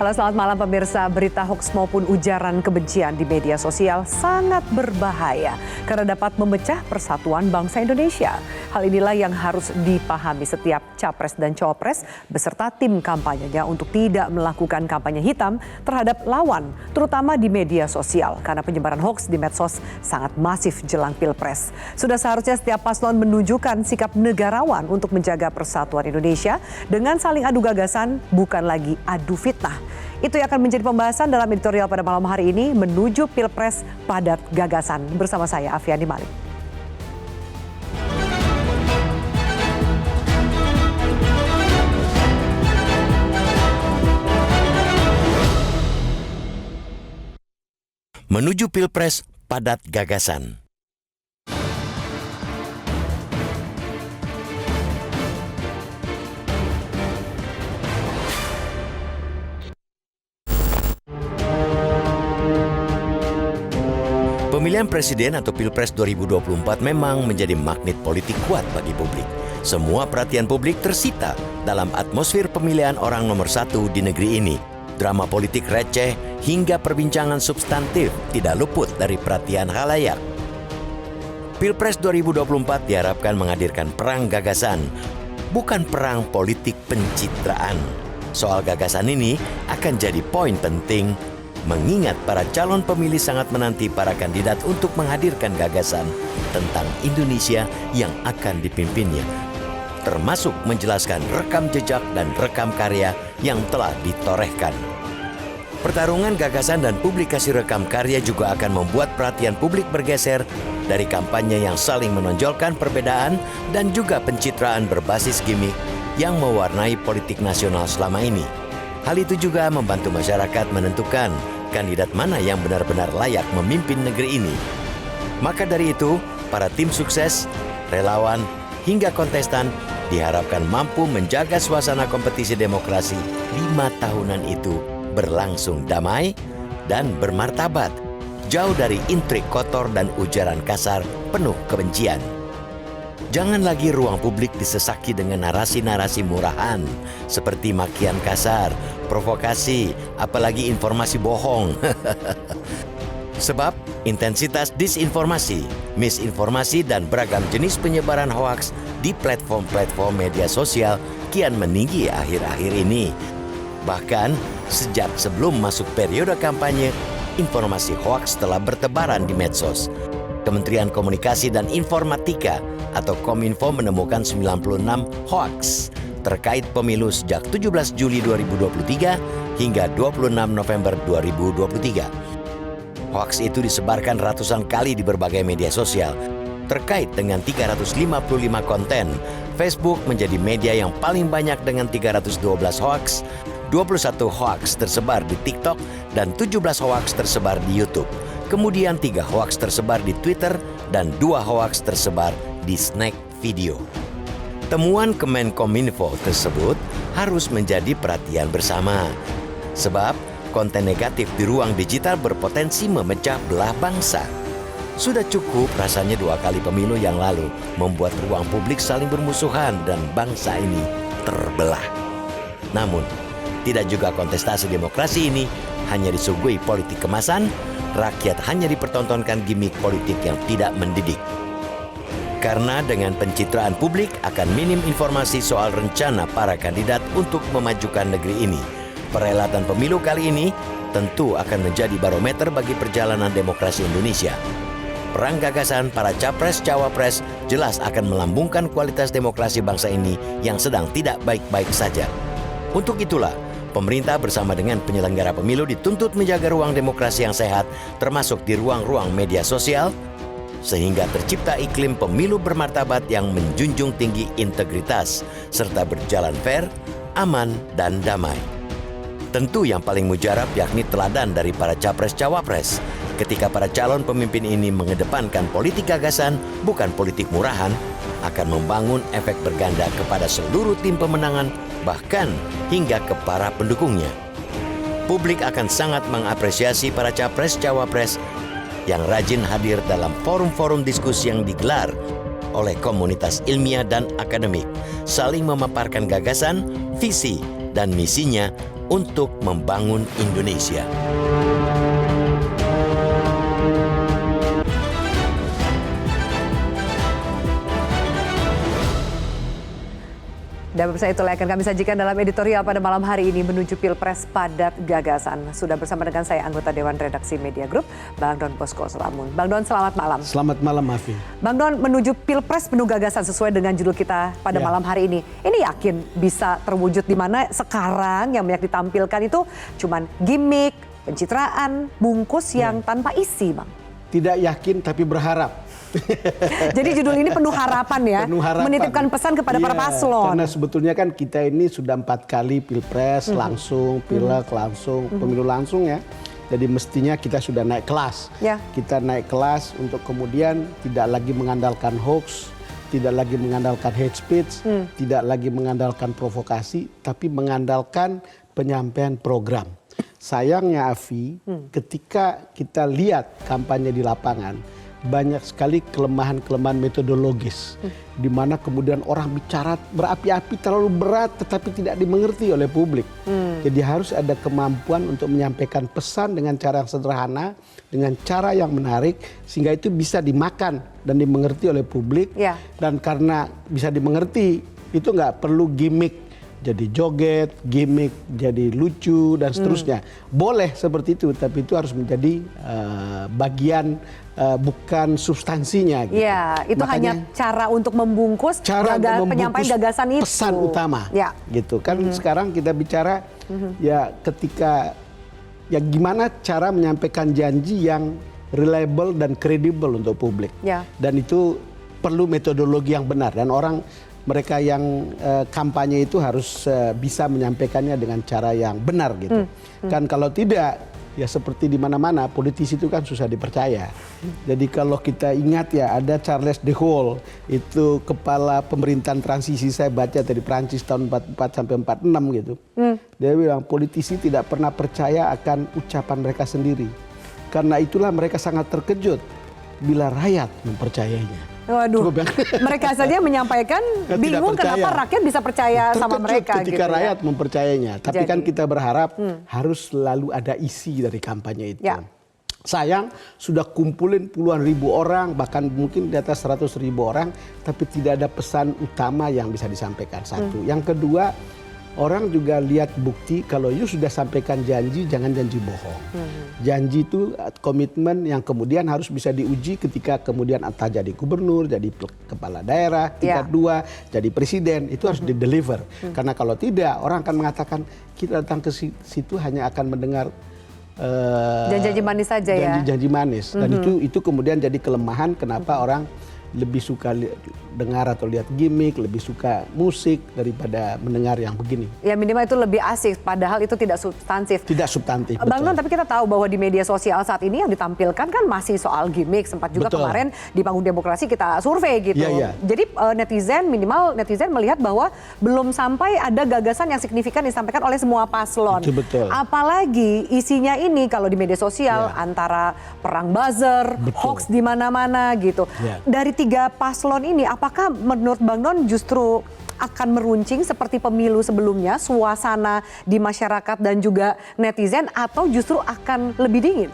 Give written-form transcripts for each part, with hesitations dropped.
Halo, selamat malam pemirsa. Berita hoax maupun ujaran kebencian di media sosial sangat berbahaya karena dapat memecah persatuan bangsa Indonesia. Hal inilah yang harus dipahami setiap capres dan cawapres beserta tim kampanyenya untuk tidak melakukan kampanye hitam terhadap lawan, terutama di media sosial karena penyebaran hoax di medsos sangat masif jelang Pilpres. Sudah seharusnya setiap paslon menunjukkan sikap negarawan untuk menjaga persatuan Indonesia dengan saling adu gagasan, bukan lagi adu fitnah. Itu yang akan menjadi pembahasan dalam editorial pada malam hari ini menuju Pilpres padat gagasan. Bersama saya Afiani Malik. Menuju Pilpres padat gagasan. Pemilihan presiden atau Pilpres 2024 memang menjadi magnet politik kuat bagi publik. Semua perhatian publik tersita dalam atmosfer pemilihan orang nomor satu di negeri ini. Drama politik receh hingga perbincangan substantif tidak luput dari perhatian khalayak. Pilpres 2024 diharapkan menghadirkan perang gagasan, bukan perang politik pencitraan. Soal gagasan ini akan jadi poin penting, mengingat para calon pemilih sangat menanti para kandidat untuk menghadirkan gagasan tentang Indonesia yang akan dipimpinnya, termasuk menjelaskan rekam jejak dan rekam karya yang telah ditorehkan. Pertarungan gagasan dan publikasi rekam karya juga akan membuat perhatian publik bergeser dari kampanye yang saling menonjolkan perbedaan dan juga pencitraan berbasis gimmick yang mewarnai politik nasional selama ini. Hal itu juga membantu masyarakat menentukan kandidat mana yang benar-benar layak memimpin negeri ini. Maka dari itu, para tim sukses, relawan, hingga kontestan diharapkan mampu menjaga suasana kompetisi demokrasi 5 tahunan itu berlangsung damai dan bermartabat, jauh dari intrik kotor dan ujaran kasar penuh kebencian. Jangan lagi ruang publik disesaki dengan narasi-narasi murahan seperti makian kasar, provokasi, apalagi informasi bohong. Sebab intensitas disinformasi, misinformasi dan beragam jenis penyebaran hoaks di platform-platform media sosial kian meninggi akhir-akhir ini. Bahkan sejak sebelum masuk periode kampanye, informasi hoaks telah bertebaran di medsos. Kementerian Komunikasi dan Informatika atau Kominfo menemukan 96 hoaks terkait pemilu sejak 17 Juli 2023 hingga 26 November 2023. Hoaks itu disebarkan ratusan kali di berbagai media sosial. Terkait dengan 355 konten, Facebook menjadi media yang paling banyak dengan 312 hoaks, 21 hoaks tersebar di TikTok, dan 17 hoaks tersebar di YouTube. Kemudian 3 hoaks tersebar di Twitter dan 2 hoaks tersebar di Snack Video. Temuan Kemenkominfo tersebut harus menjadi perhatian bersama. Sebab konten negatif di ruang digital berpotensi memecah belah bangsa. Sudah cukup rasanya 2 kali pemilu yang lalu membuat ruang publik saling bermusuhan dan bangsa ini terbelah. Namun, tidak juga kontestasi demokrasi ini hanya disuguhi politik kemasan, rakyat hanya dipertontonkan gimmick politik yang tidak mendidik. Karena dengan pencitraan publik akan minim informasi soal rencana para kandidat untuk memajukan negeri ini. Perhelatan pemilu kali ini tentu akan menjadi barometer bagi perjalanan demokrasi Indonesia. Perang gagasan para capres-cawapres jelas akan melambungkan kualitas demokrasi bangsa ini yang sedang tidak baik-baik saja. Untuk itulah, pemerintah bersama dengan penyelenggara pemilu dituntut menjaga ruang demokrasi yang sehat, termasuk di ruang-ruang media sosial, sehingga tercipta iklim pemilu bermartabat yang menjunjung tinggi integritas, serta berjalan fair, aman, dan damai. Tentu yang paling mujarab yakni teladan dari para capres-cawapres. Ketika para calon pemimpin ini mengedepankan politik gagasan, bukan politik murahan, akan membangun efek berganda kepada seluruh tim pemenangan, bahkan hingga ke para pendukungnya. Publik akan sangat mengapresiasi para capres-cawapres yang rajin hadir dalam forum-forum diskusi yang digelar oleh komunitas ilmiah dan akademik, saling memaparkan gagasan, visi, dan misinya untuk membangun Indonesia. Dan pemirsa, itulah yang akan kami sajikan dalam editorial pada malam hari ini menuju Pilpres Padat Gagasan. Sudah bersama dengan saya anggota Dewan Redaksi Media Group, Bang Don Bosco Slamun. Bang Don, selamat malam. Selamat malam, Afi. Bang Don, menuju Pilpres penuh gagasan sesuai dengan judul kita pada malam hari ini. Ini yakin bisa terwujud di mana sekarang yang banyak ditampilkan itu cuman gimmick, pencitraan, bungkus yang tanpa isi, Bang? Tidak yakin tapi berharap. Jadi judul ini penuh harapan ya, penuh harapan. Menitipkan pesan kepada para paslon. Karena sebetulnya kan kita ini sudah 4 kali Pilpres langsung, Pileg langsung, pemilu langsung ya. Jadi mestinya kita sudah naik kelas. Ya. Kita naik kelas untuk kemudian tidak lagi mengandalkan hoax, tidak lagi mengandalkan hate speech, tidak lagi mengandalkan provokasi, tapi mengandalkan penyampaian program. Sayangnya Afi, ketika kita lihat kampanye di lapangan, banyak sekali kelemahan-kelemahan metodologis, di mana kemudian orang bicara berapi-api terlalu berat tetapi tidak dimengerti oleh publik. Jadi harus ada kemampuan untuk menyampaikan pesan dengan cara yang sederhana, dengan cara yang menarik, sehingga itu bisa dimakan dan dimengerti oleh publik. Ya. Dan karena bisa dimengerti, itu nggak perlu gimmick. Jadi joget, gimmick, jadi lucu, dan seterusnya. Boleh seperti itu, tapi itu harus menjadi bagian bukan substansinya. Gitu. Ya, itu makanya, hanya cara untuk membungkus penyampaian gagasan itu. Pesan utama, ya. Gitu kan. Sekarang kita bicara ya ketika ya gimana cara menyampaikan janji yang reliable dan kredibel untuk publik. Ya. Dan itu perlu metodologi yang benar dan mereka yang kampanye itu harus bisa menyampaikannya dengan cara yang benar gitu. Kan kalau tidak, ya seperti di mana-mana politisi itu kan susah dipercaya. Jadi kalau kita ingat ya ada Charles de Gaulle, itu kepala pemerintahan transisi, saya baca dari Prancis tahun 44 sampai 46 gitu. Dia bilang politisi tidak pernah percaya akan ucapan mereka sendiri. Karena itulah mereka sangat terkejut bila rakyat mempercayainya. Waduh, mereka saja menyampaikan bingung kenapa rakyat bisa percaya sama mereka ketika gitu rakyat ya? mempercayainya. Tapi kan kita berharap harus selalu ada isi dari kampanye itu. Ya. Sayang sudah kumpulin puluhan ribu orang, bahkan mungkin di atas 100.000 orang, tapi tidak ada pesan utama yang bisa disampaikan. Satu. Yang kedua, orang juga lihat bukti kalau you sudah sampaikan janji, jangan janji bohong. Janji itu komitmen yang kemudian harus bisa diuji ketika kemudian entah jadi gubernur, jadi kepala daerah, tingkat 2, jadi presiden, itu harus di-deliver. Karena kalau tidak, orang akan mengatakan kita datang ke situ hanya akan mendengar janji manis saja ya. Janji manis. Dan itu kemudian jadi kelemahan kenapa orang lebih suka dengar atau lihat gimmick, lebih suka musik daripada mendengar yang begini. Ya minimal itu lebih asik, padahal itu tidak substansif. Tidak substantif, Bang Don, tapi kita tahu bahwa di media sosial saat ini yang ditampilkan kan masih soal gimmick. Sempat juga kemarin di Panggung Demokrasi kita survei gitu. Jadi minimal netizen melihat bahwa belum sampai ada gagasan yang signifikan disampaikan oleh semua paslon. Itu betul. Apalagi isinya ini kalau di media sosial antara perang buzzer, hoax di mana-mana gitu. Dari 3 paslon ini, apakah menurut Bang Don justru akan meruncing seperti pemilu sebelumnya, suasana di masyarakat dan juga netizen, atau justru akan lebih dingin?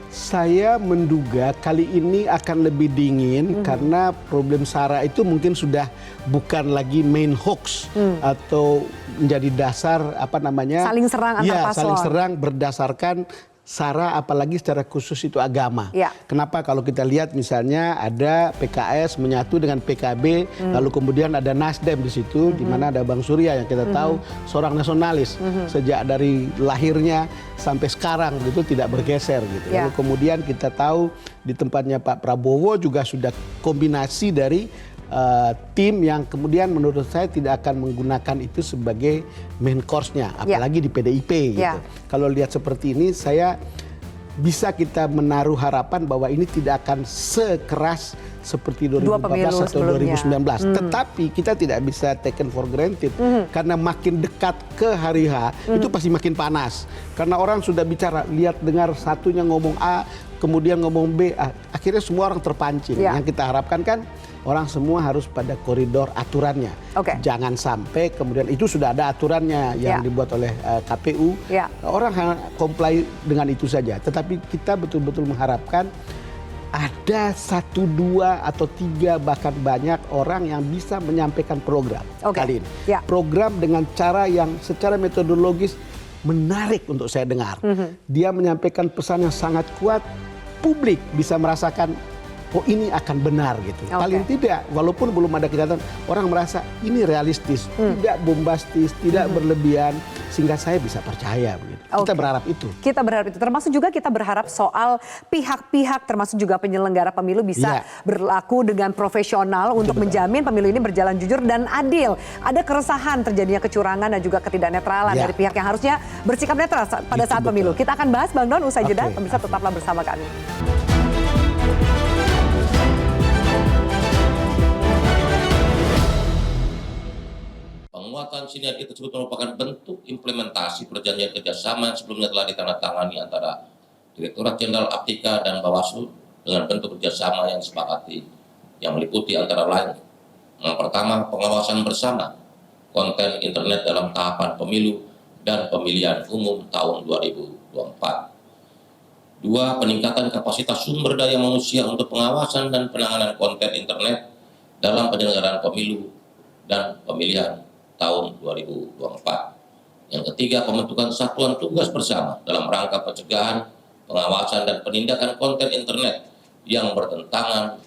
Saya menduga kali ini akan lebih dingin karena problem SARA itu mungkin sudah bukan lagi main hoax atau menjadi dasar saling serang antar paslon. Saling serang berdasarkan SARA, apalagi secara khusus itu agama. Kenapa kalau kita lihat misalnya ada PKS menyatu dengan PKB, lalu kemudian ada Nasdem di situ, di mana ada Bang Surya yang kita tahu seorang nasionalis sejak dari lahirnya sampai sekarang itu tidak bergeser gitu. Lalu kemudian kita tahu di tempatnya Pak Prabowo juga sudah kombinasi dari tim yang kemudian menurut saya tidak akan menggunakan itu sebagai main course-nya, apalagi di PDIP gitu. Kalau lihat seperti ini, saya bisa kita menaruh harapan bahwa ini tidak akan sekeras seperti Dua pemilu 2014 atau sebelumnya. 2019. Tetapi kita tidak bisa taken for granted karena makin dekat ke hari H itu pasti makin panas. Karena orang sudah bicara, lihat dengar satunya ngomong A, kemudian ngomong B, akhirnya semua orang terpancing. Ya. Yang kita harapkan kan orang semua harus pada koridor aturannya. Oke. Jangan sampai kemudian itu sudah ada aturannya yang Ya. dibuat oleh KPU. Ya. Orang hanya comply dengan itu saja. Tetapi kita betul-betul mengharapkan ada 1, 2, atau 3 bahkan banyak orang yang bisa menyampaikan program Oke. kali ini. Ya. Program dengan cara yang secara metodologis menarik untuk saya dengar. Dia menyampaikan pesan yang sangat kuat, publik bisa merasakan oh ini akan benar gitu. Oke. Paling tidak walaupun belum ada kelihatan, orang merasa ini realistis, tidak bombastis, tidak berlebihan sehingga saya bisa percaya begitu. Kita Oke. berharap itu. Kita berharap itu, termasuk juga kita berharap soal pihak-pihak termasuk juga penyelenggara pemilu bisa Iya. berlaku dengan profesional untuk menjamin pemilu ini berjalan jujur dan adil. Ada keresahan terjadinya kecurangan dan juga ketidaknetralan Iya. dari pihak yang harusnya bersikap netral pada Itu saat pemilu. betul. Kita akan bahas Bang Don usai jeda, Oke. pemirsa tetaplah bersama kami. Penguatan sinergi tersebut merupakan bentuk implementasi perjanjian kerjasama yang sebelumnya telah ditandatangani antara Direktorat Jenderal Aptika dan Bawaslu dengan bentuk kerjasama yang disepakati, yang meliputi antara lain: yang pertama, pengawasan bersama konten internet dalam tahapan pemilu dan pemilihan umum tahun 2024. 2. Peningkatan kapasitas sumber daya manusia untuk pengawasan dan penanganan konten internet dalam penyelenggaraan pemilu dan pemilihan tahun 2024. Yang ketiga, pembentukan satuan tugas bersama dalam rangka pencegahan, pengawasan, dan penindakan konten internet yang bertentangan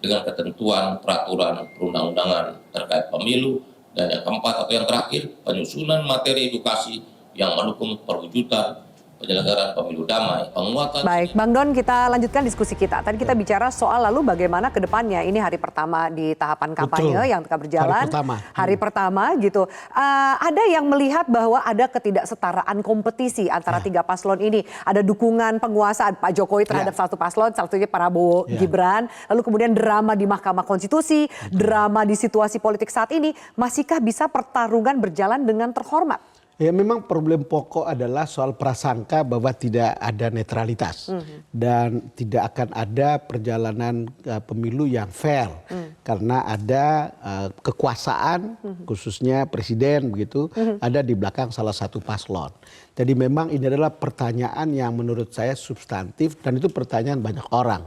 dengan ketentuan peraturan perundang-undangan terkait pemilu. Dan yang keempat atau yang terakhir, penyusunan materi edukasi yang mendukung perwujudan penyelenggaraan pemilu damai, penguatan. Baik, Bang Don, kita lanjutkan diskusi kita. Tadi kita bicara soal lalu bagaimana ke depannya. Ini hari pertama di tahapan kampanye Betul. yang tengah berjalan. Hari pertama. Gitu. Ada yang melihat bahwa ada ketidaksetaraan kompetisi antara tiga paslon ini. Ada dukungan penguasa Pak Jokowi terhadap satu paslon, salah satunya Prabowo Gibran. Lalu kemudian drama di Mahkamah Konstitusi, drama di situasi politik saat ini. Masihkah bisa pertarungan berjalan dengan terhormat? Ya memang problem pokok adalah soal prasangka bahwa tidak ada netralitas dan tidak akan ada perjalanan pemilu yang fair karena ada kekuasaan khususnya presiden begitu ada di belakang salah satu paslon. Jadi memang ini adalah pertanyaan yang menurut saya substantif dan itu pertanyaan banyak orang.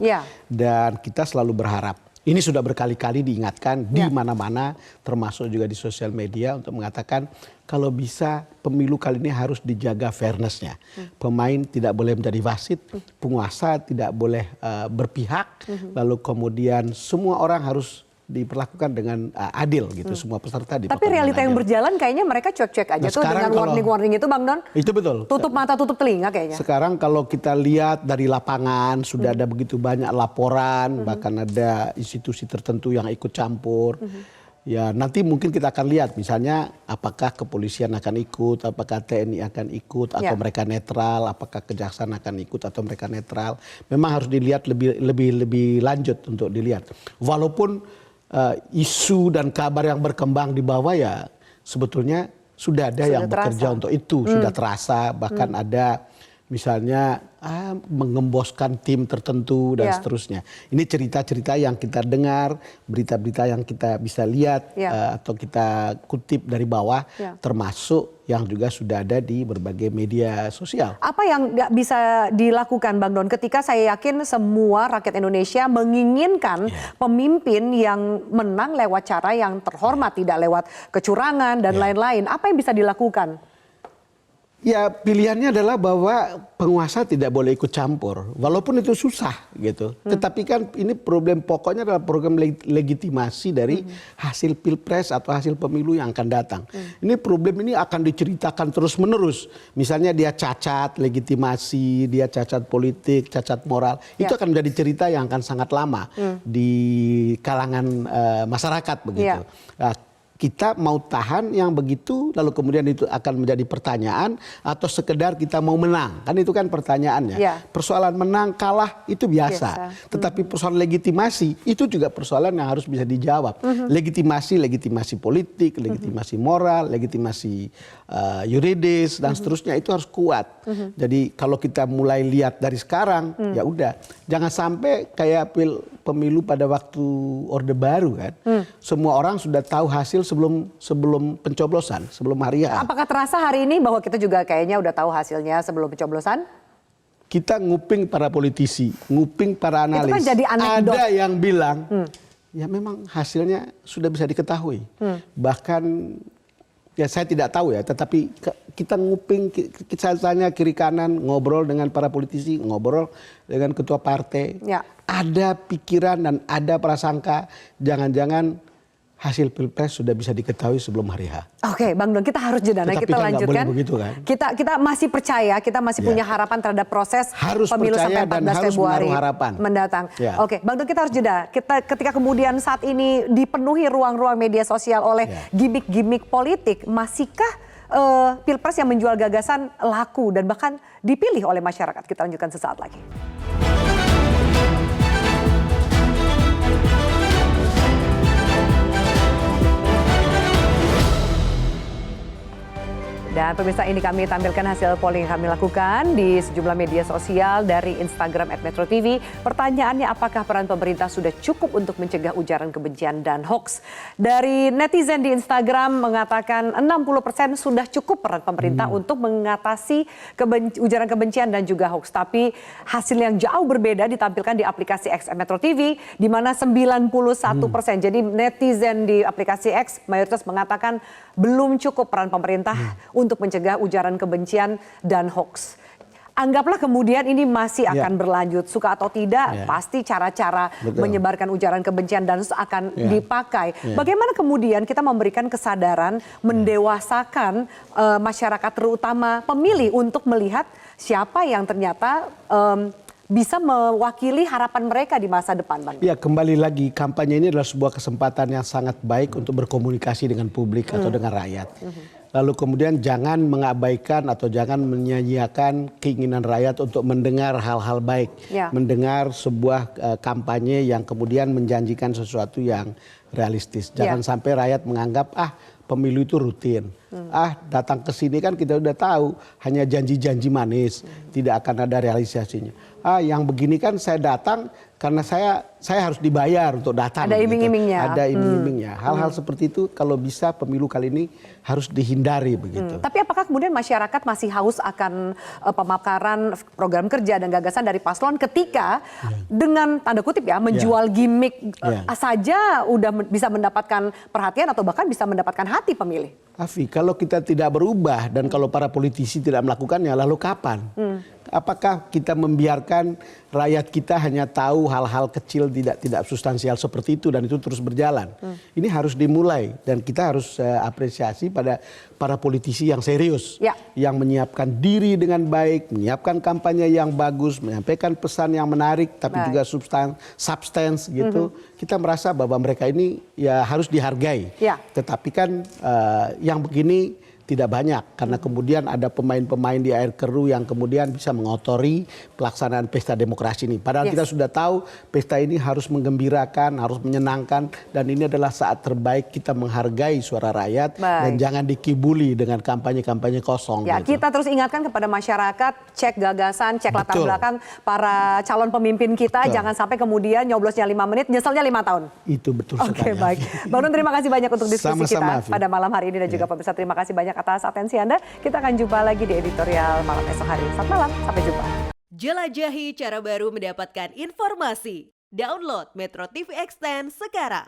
Dan kita selalu berharap. Ini sudah berkali-kali diingatkan di mana-mana termasuk juga di sosial media untuk mengatakan kalau bisa pemilu kali ini harus dijaga fairness-nya. Pemain tidak boleh menjadi wasit, penguasa tidak boleh berpihak, lalu kemudian semua orang harus diperlakukan dengan adil gitu, semua peserta diperlakukan. Tapi realita yang adil. berjalan kayaknya mereka cuek-cuek aja Nah, tuh dengan warning-warning itu Bang Don. Itu betul. Tutup mata, tutup telinga kayaknya. Sekarang kalau kita lihat dari lapangan sudah ada begitu banyak laporan, bahkan ada institusi tertentu yang ikut campur. Ya nanti mungkin kita akan lihat misalnya apakah kepolisian akan ikut, apakah TNI akan ikut atau mereka netral, apakah kejaksaan akan ikut atau mereka netral. Memang harus dilihat lebih lanjut untuk dilihat. Walaupun isu dan kabar yang berkembang di bawah ya sebetulnya sudah ada yang bekerja untuk itu, sudah terasa, bahkan ada misalnya mengemboskan tim tertentu dan seterusnya. Ini cerita-cerita yang kita dengar, berita-berita yang kita bisa lihat atau kita kutip dari bawah, termasuk yang juga sudah ada di berbagai media sosial. Apa yang nggak bisa dilakukan Bang Don ketika saya yakin semua rakyat Indonesia menginginkan pemimpin yang menang lewat cara yang terhormat, tidak lewat kecurangan dan lain-lain. Apa yang bisa dilakukan? Ya pilihannya adalah bahwa penguasa tidak boleh ikut campur, walaupun itu susah gitu. Tetapi kan ini problem pokoknya adalah program legitimasi dari hasil pilpres atau hasil pemilu yang akan datang. Ini problem ini akan diceritakan terus menerus. Misalnya dia cacat legitimasi, dia cacat politik, cacat moral. Itu akan menjadi cerita yang akan sangat lama di kalangan masyarakat begitu. kita mau tahan yang begitu lalu kemudian itu akan menjadi pertanyaan atau sekedar kita mau menang, kan itu kan pertanyaannya. Ya. Persoalan menang kalah itu biasa. Tetapi persoalan legitimasi itu juga persoalan yang harus bisa dijawab. Legitimasi politik, legitimasi moral, legitimasi yuridis dan seterusnya itu harus kuat. Jadi kalau kita mulai lihat dari sekarang, ya udah, jangan sampai kayak pemilu pada waktu Orde Baru kan. Semua orang sudah tahu hasil sebelum pencoblosan, sebelum hari H. Apakah terasa hari ini bahwa kita juga kayaknya udah tahu hasilnya sebelum pencoblosan? Kita nguping para politisi, nguping para analis. Itu kan jadi anekdot. Ada yang bilang, ya memang hasilnya sudah bisa diketahui. Bahkan, ya saya tidak tahu ya, tetapi kita nguping, kita tanya kiri kanan, ngobrol dengan para politisi, ngobrol dengan ketua partai. Ya. Ada pikiran dan ada prasangka, jangan-jangan hasil pilpres sudah bisa diketahui sebelum hari H. Oke, Bang Don, kita harus jeda. Nah, Tetapi kita kan nggak lanjutkan. boleh begitu, kan? Kita masih percaya, kita masih Ya. punya harapan terhadap proses Harus pemilu percaya sampai dan 14 harus Februari menaruh harapan. mendatang. Ya. Oke, Bang Don, kita harus jeda. Ketika kemudian saat ini dipenuhi ruang-ruang media sosial oleh gimmick-gimmick politik, masihkah pilpres yang menjual gagasan laku dan bahkan dipilih oleh masyarakat? Kita lanjutkan sesaat lagi. Dan pemirsa, ini kami tampilkan hasil polling yang kami lakukan di sejumlah media sosial dari Instagram @metro_tv. Pertanyaannya, apakah peran pemerintah sudah cukup untuk mencegah ujaran kebencian dan hoax? Dari netizen di Instagram mengatakan 60% sudah cukup peran pemerintah untuk mengatasi ujaran kebencian dan juga hoax. Tapi hasil yang jauh berbeda ditampilkan di aplikasi X Metro TV, di mana 91%. Jadi netizen di aplikasi X mayoritas mengatakan belum cukup peran pemerintah untuk mencegah ujaran kebencian dan hoax. Anggaplah kemudian ini masih akan berlanjut, suka atau tidak, pasti cara-cara menyebarkan ujaran kebencian dan hoax akan dipakai. Bagaimana kemudian kita memberikan kesadaran, mendewasakan masyarakat terutama pemilih untuk melihat siapa yang ternyata bisa mewakili harapan mereka di masa depan, Bang? Ya, kembali lagi, kampanye ini adalah sebuah kesempatan yang sangat baik untuk berkomunikasi dengan publik atau dengan rakyat. Lalu kemudian jangan mengabaikan atau jangan menyanyiakan keinginan rakyat untuk mendengar hal-hal baik. Mendengar sebuah kampanye yang kemudian menjanjikan sesuatu yang realistis. Jangan sampai rakyat menganggap, pemilu itu rutin. Datang ke sini kan kita udah tahu hanya janji-janji manis, tidak akan ada realisasinya. Yang begini kan saya datang karena saya harus dibayar untuk datang. Ada iming-imingnya. Ada iming-imingnya. Hal-hal seperti itu kalau bisa pemilu kali ini harus dihindari begitu. Tapi apakah kemudian masyarakat masih haus akan pemaparan program kerja dan gagasan dari paslon ketika dengan tanda kutip menjual gimmick saja udah bisa mendapatkan perhatian atau bahkan bisa mendapatkan hati pemilih? Afi, kalau kita tidak berubah dan kalau para politisi tidak melakukannya, lalu kapan? Apakah kita membiarkan rakyat kita hanya tahu hal-hal kecil tidak substansial seperti itu dan itu terus berjalan? Ini harus dimulai dan kita harus apresiasi pada para politisi yang serius, yang menyiapkan diri dengan baik, menyiapkan kampanye yang bagus, menyampaikan pesan yang menarik, tapi juga substance gitu. Kita merasa bahwa mereka ini ya harus dihargai. Tetapi kan yang begini tidak banyak karena kemudian ada pemain-pemain di air keruh yang kemudian bisa mengotori pelaksanaan pesta demokrasi ini. Padahal kita sudah tahu pesta ini harus menggembirakan, harus menyenangkan dan ini adalah saat terbaik kita menghargai suara rakyat dan jangan dikibuli dengan kampanye-kampanye kosong. Gitu. Kita terus ingatkan kepada masyarakat, cek gagasan, cek latar belakang para calon pemimpin kita, jangan sampai kemudian nyoblosnya 5 menit, nyeselnya 5 tahun. Itu betul sekali. Oke, baik. Bang Don, terima kasih banyak untuk diskusi kita pada malam hari ini dan juga pemirsa terima kasih banyak atas atensi Anda. Kita akan jumpa lagi di editorial malam esok hari. Selamat malam, sampai jumpa. Jelajahi cara baru mendapatkan informasi. Download Metro TV Extend sekarang.